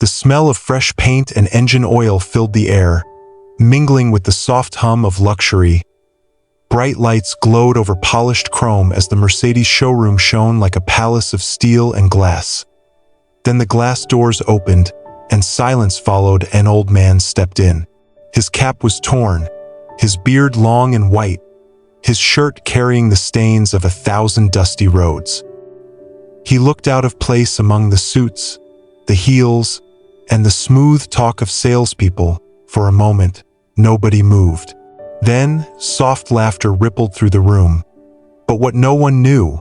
The smell of fresh paint and engine oil filled the air, mingling with the soft hum of luxury. Bright lights glowed over polished chrome as the Mercedes showroom shone like a palace of steel and glass. Then the glass doors opened, and silence followed. An old man stepped in. His cap was torn, his beard long and white, his shirt carrying the stains of 1,000 dusty roads. He looked out of place among the suits, the heels, and the smooth talk of salespeople. For a moment, nobody moved. Then, soft laughter rippled through the room. But what no one knew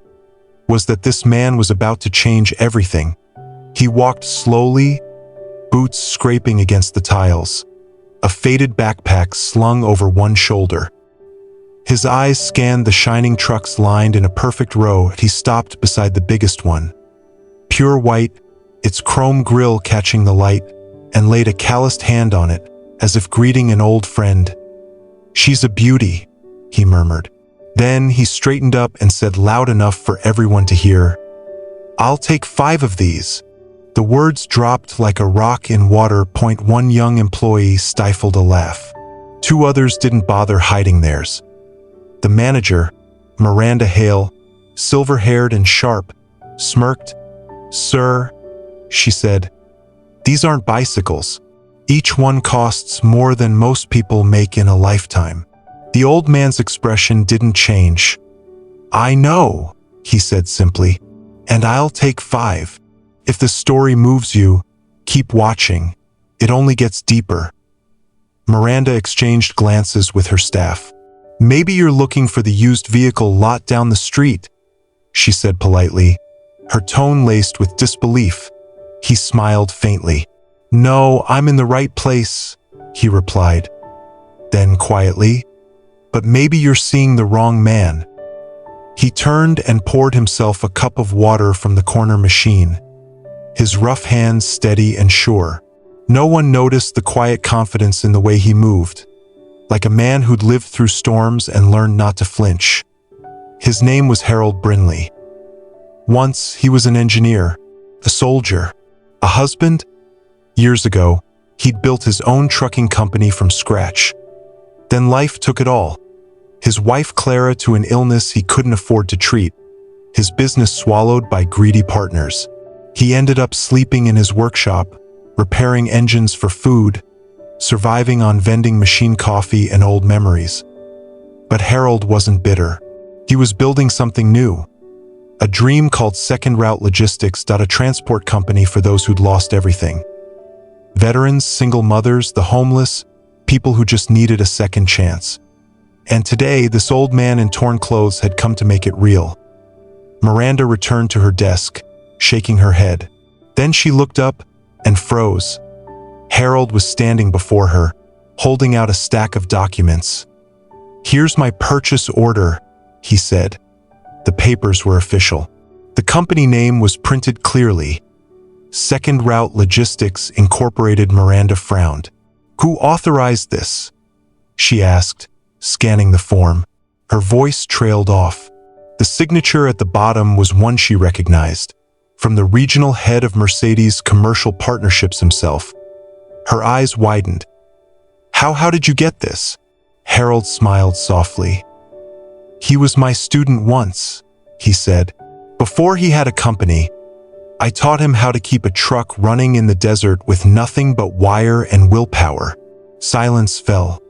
was that this man was about to change everything. He walked slowly, boots scraping against the tiles, a faded backpack slung over one shoulder. His eyes scanned the shining trucks lined in a perfect row. He stopped beside the biggest one, pure white, its chrome grille catching the light, and laid a calloused hand on it, as if greeting an old friend. "She's a beauty," he murmured. Then he straightened up and said loud enough for everyone to hear, "I'll take 5 of these." The words dropped like a rock in water. One young employee stifled a laugh. 2 others didn't bother hiding theirs. The manager, Miranda Hale, silver-haired and sharp, smirked. "Sir," she said, "these aren't bicycles. Each one costs more than most people make in a lifetime." The old man's expression didn't change. "I know," he said simply, "and I'll take 5. If the story moves you, keep watching. It only gets deeper." Miranda exchanged glances with her staff. "Maybe you're looking for the used vehicle lot down the street," she said politely, her tone laced with disbelief. He smiled faintly. "No, I'm in the right place," he replied. Then quietly, "But maybe you're seeing the wrong man." He turned and poured himself a cup of water from the corner machine, his rough hands steady and sure. No one noticed the quiet confidence in the way he moved, like a man who'd lived through storms and learned not to flinch. His name was Harold Brinley. Once he was an engineer, a soldier, a husband. Years ago, he'd built his own trucking company from scratch. Then life took it all. His wife Clara to an illness he couldn't afford to treat, his business swallowed by greedy partners. He ended up sleeping in his workshop, repairing engines for food, surviving on vending machine coffee and old memories. But Harold wasn't bitter. He was building something new, a dream called Second Route Logistics, a transport company for those who'd lost everything. Veterans, single mothers, the homeless, people who just needed a second chance. And today, this old man in torn clothes had come to make it real. Miranda returned to her desk, shaking her head. Then she looked up and froze. Harold was standing before her, holding out a stack of documents. "Here's my purchase order," he said. The papers were official. The company name was printed clearly. Second Route Logistics Incorporated. Miranda frowned. "Who authorized this?" she asked, scanning the form. Her voice trailed off. The signature at the bottom was one she recognized, from the regional head of Mercedes Commercial Partnerships himself. Her eyes widened. How did you get this?" Harold smiled softly. "He was my student once," he said. "Before he had a company, I taught him how to keep a truck running in the desert with nothing but wire and willpower." Silence fell.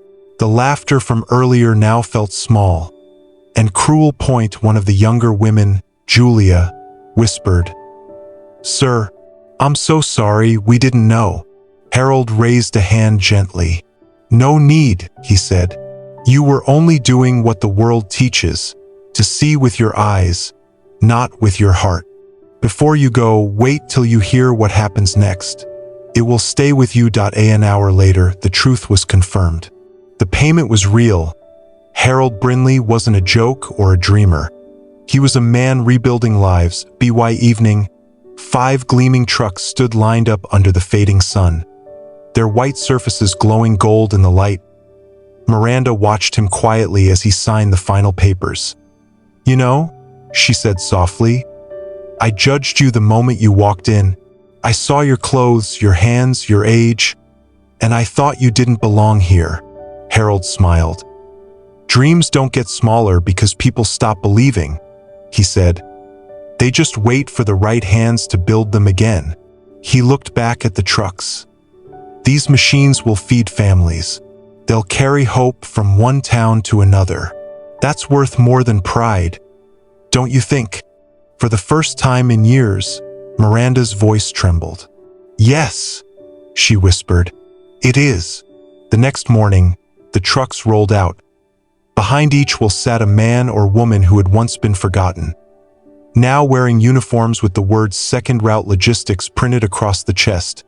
The laughter from earlier now felt small and cruel. One of the younger women, Julia, whispered, "Sir, I'm so sorry, we didn't know." Harold raised a hand gently. "No need," he said. "You were only doing what the world teaches, to see with your eyes, not with your heart. Before you go, wait till you hear what happens next. It will stay with you." An hour later, the truth was confirmed. The payment was real. Harold Brinley wasn't a joke or a dreamer. He was a man rebuilding lives. By evening, 5 gleaming trucks stood lined up under the fading sun, their white surfaces glowing gold in the light. Miranda watched him quietly as he signed the final papers. "You know," she said softly, "I judged you the moment you walked in. I saw your clothes, your hands, your age, and I thought you didn't belong here. Harold smiled. Dreams don't get smaller because people stop believing, he said. They just wait for the right hands to build them again. He looked back at the trucks. These machines will feed families. They'll carry hope from one town to another. That's worth more than pride, don't you think? For the first time in years, Miranda's voice trembled. Yes, she whispered. It is. The next morning, the trucks rolled out. Behind each will sat a man or woman who had once been forgotten, now wearing uniforms with the words Second Route Logistics printed across the chest.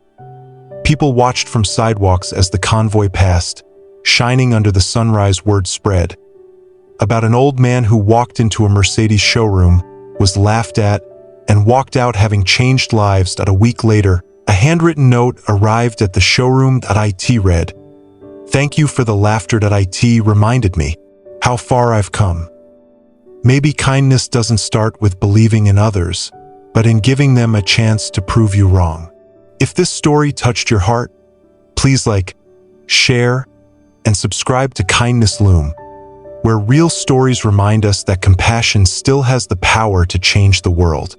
People watched from sidewalks as the convoy passed, shining under the sunrise word spread. About an old man who walked into a Mercedes showroom, was laughed at, and walked out having changed lives. A week later, a handwritten note arrived at the showroom. It read, "Thank you for the laughter. It reminded me how far I've come. Maybe kindness doesn't start with believing in others, but in giving them a chance to prove you wrong." If this story touched your heart, please like, share, and subscribe to Kindness Loom, where real stories remind us that compassion still has the power to change the world.